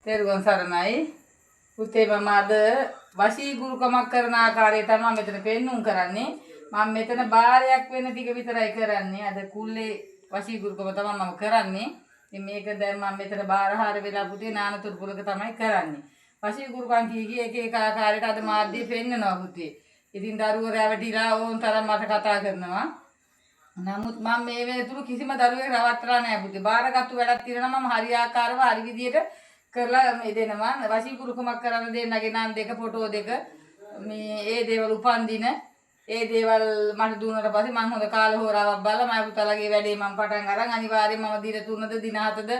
තෙරුවන් සරණයි. පුතේ මම අද වශී ගුරුකමක් කරන ආකාරය තමයි මෙතන පෙන්눔 කරන්නේ. මම මෙතන බාරයක් වෙන ටික විතරයි කරන්නේ. අද කුල්ලේ වශී ගුරුකම තමයි මම කරන්නේ. ඉතින් මේක දැන් මම මෙතන බාරහාර වෙලා පුතේ නානතුරු පුලක තමයි කරන්නේ. වශී ගුරුකම් කී එක එක ආකාරයට අද මාධ්‍ය පෙන්නනවා පුතේ. ඉතින් දරුවෝ රැවටිලා ඕන් තරම් මට කතා කරනවා. නමුත් මම මේ වෙනතුරු කිසිම දරුවෙක් රවට්ටලා නැහැ පුතේ. බාරගත්තු වැඩක් තියෙනවා මම හරියාකාරව හරි විදියට කරලා මේ දෙනවා. වශී ගුරුකමක් කරන්න දෙන්නගේ නම් දෙක ෆොටෝ දෙක මේ ඒ දේවල් උපන් දින ඒ දේවල් මට දුන්නාට පස්සේ මම හොඳ කාල හොරාවක් බලලා මම පුතාලගේ වැඩේ මම පටන් අරන් අනිවාර්යයෙන් මම දින 3ද දින 7ද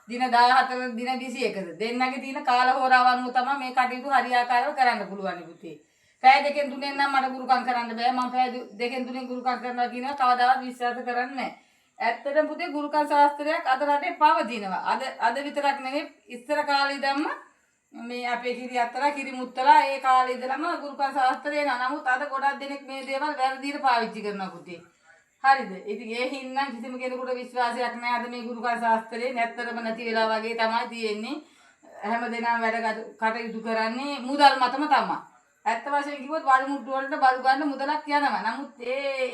දින 14ද දින 21ද දෙන්නගේ තියෙන කාල හොරාව අනුව තමයි මේ කටයුතු හරියාකාරව කරන්න පුළුවන් පුතේ. පැය දෙකෙන් තුනෙන් නම් මට ගුරුකම් කරන්න බෑ. මම පැය දෙකෙන් තුනෙන් ගුරුකම් කරනවා කියනවා කවදාවත් විශ්වාස කරන්නේ නැහැ. ඇත්තටම පුතේ ගුරුකම් ශාස්ත්‍රයක් අද රටේ පවතිනවා. අද විතරක් නෙවෙයි ඉස්සර කාලේ ඉඳන්ම මේ අපේ කිරි අත්තලා කිරි මුත්තලා ඒ කාලේ ඉඳලම ගුරුකම් ශාස්ත්‍රය එනවා. නමුත් අද ගොඩක් දෙනෙක් මේ දේවල් වැරදියට පාවිච්චි කරනවා පුතේ. හරිද? ඉතින් ඒ හින්දා කිසිම කෙනෙකුට විශ්වාසයක් නැහැ අද මේ ගුරුකම් ශාස්ත්‍රයේ නැත්තරම නැති වෙලා වගේ තමයි තියෙන්නේ. හැමදේනම වැඩ කටයුතු කරන්නේ මුදල් මතම තමයි. ඇත්ත වශයෙන් කිව්වොත් වල මුට්ටු වලට බඩු ගන්න මුදලක් යනවා. නමුත්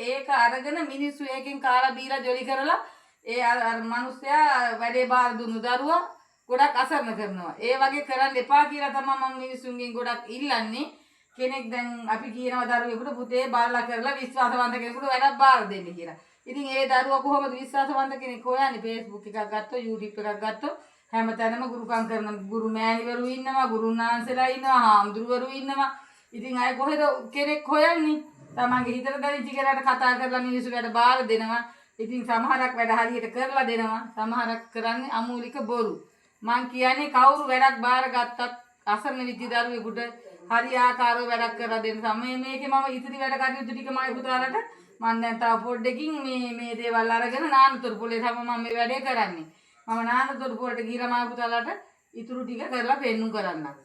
ඒක අරගෙන මිනිස්සු ඒකෙන් කාලා බීලා ජොලි කරලා ඒ අර මිනිස්සයා වැඩේ බාර දුන්නු දරුවා ගොඩක් අසරණ කරනවා. ඒ වගේ කරන්න එපා කියලා තමයි මම මිනිස්සුන්ගෙන් ගොඩක් ඉල්ලන්නේ. කෙනෙක් දැන් අපි කියනවා දරුවෙකුට පුතේ බලලා කරලා විශ්වාසවන්ත කෙනෙකුට වැඩක් බාර දෙන්න කියලා. ඉතින් ඒ දරුවා කොහොමද විශ්වාසවන්ත කෙනෙක් හොයන්නේ? Facebook එකක් ගත්තොත් YouTube එකක් ගත්තොත් හැමතැනම ගුරුකම් කරන ගුරු මෑණිවරු ඉන්නවා, ගුරුනාන්සලා ඉන්නවා, හාමුදුරුවරු ඉන්නවා. ඉතින් අය කොහෙද කෙනෙක් හොයන්නේ? තමන්ගේ හිතට දැනෙච්ච කෙනාට කතා කරලා මිනිස්සු වැඩ බාර දෙනවා. ඉතින් සමහරක් වැඩ හරියට කරලා දෙනවා. සමහරක් කරන්නේ අමූලික බොරු. මං කියන්නේ කවුරු වැඩක් බාර ගත්තත් අසරණ විච්ච දරුවෙකුට හරියාකාරව වැඩක් කරලා දෙන්න. මේකේ මම ඉතිරි වැඩ කටයුතු ටික මගේ පුතාලට මම දැන් තව පොඩ්ඩකින් මේ දේවල් අරගෙන නානතුරු පොලේ තමයි මම මේ වැඩේ කරන්නේ. මම නානතුරු පොලට ගිහලා මගේ පුතාලට ඉතුරු ටික කරලා පෙන්눔 කරන්නම්.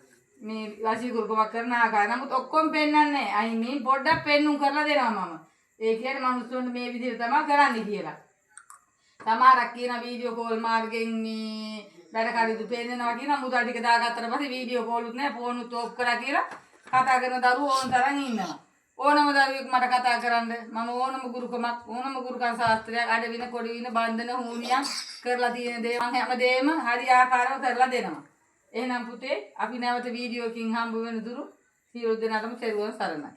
මේ වශී ගුරුකමක් කරන ආකාරය. නමුත් ඔක්කොම පෙන්වන්නේ නැහැ. අයි මේ පොඩ්ඩක් පෙන්눔 කරලා දෙනවා මම. ඒ කියන්නේ මිනිස්සුන්ට මේ විදිහට තමයි කරන්නේ කියලා. සමහරක් කියන වීඩියෝ කෝල් මාර්ගෙන් මේ වැඩ කටයුතු පෙන්නනවා කියන මුදල් ටික දාගත්තට පස්සේ වීඩියෝ කෝලුත් නැහැ ෆෝන් උත් ඕෆ් කරලා කියලා කතා කරන දරුවෝ ඕන තරම් ඉන්නවා. ඕනම දරුවෙක් මට කතා කරන්න මම ඕනම ගුරුකමක් ඕනම ගුරුකම් ශාස්ත්‍රයක් අඩවින කොඩවින බන්ධන හුනියම් කරලා තියෙන දේ මම හැමදේම හරියාකාරව කරලා දෙනවා. එහෙනම් පුතේ අපි නැවත වීඩියෝකින් හම්බ වෙන දුරු සියලු දෙනාටම තෙරුවන් සරණයි.